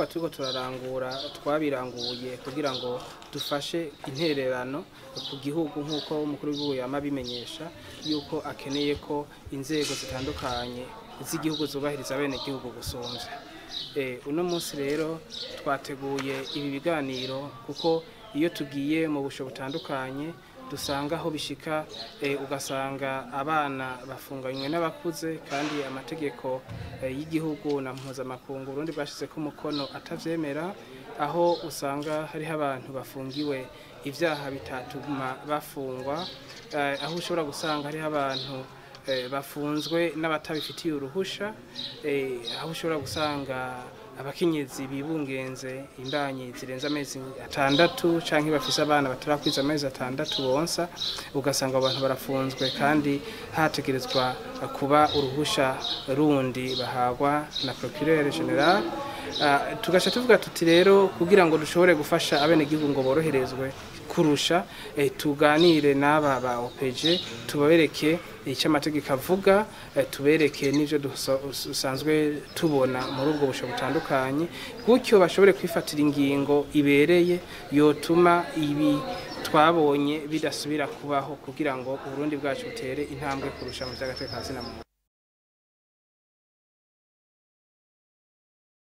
ibikorwa turiko turarangura twabiranguye kugira ngo dufashe intererano ku gihugu nk'uko umukuru w'igihugu yama bimenyesha yuko akeneye ko inzego zitandukanye z'igihugu zubahiriza bene igihugu gusumvya. Uno munsi rero twateguye ibi biganiro kuko iyo tugiye mu busho butandukanye dusanga aho bishika ugasanga abana bafunganywe n'abakuze kandi amategeko y'igihugu na mpuzamakungu Burundi bwashizeko umukono atavyemera, aho usanga hariho abantu bafungiwe ivyaha bitatuma bafungwa, aho ushobora gusanga hariho abantu bafunzwe n'abatabifitiye uruhusha, aho ushobora gusanga abakenyezi bibungenze imbanyi zirenza amezi 6 canke bafise abana batarakwiza amezi 6 bonsa, ugasanga abantu barafunzwe kandi hategerezwa kuba uruhusha rundi bahagwa na procureur general. Tugasha tuvuga tuti rero kugira ngo dushobore gufasha abene gihugu ngo boroherezwe kurusha, tuganire n'aba ba OPG tubabereke icyo amategeko avuga, tubereke n'ivyo dusanzwe tubona muri ubwo busho butandukanye, gutyo bashobore kwifatira ingingo ibereye yotuma ibi twabonye bidasubira kubaho kugira ngo Uburundi bwacu butere intambwe kurusha mu vy'agateka ka zina muntu.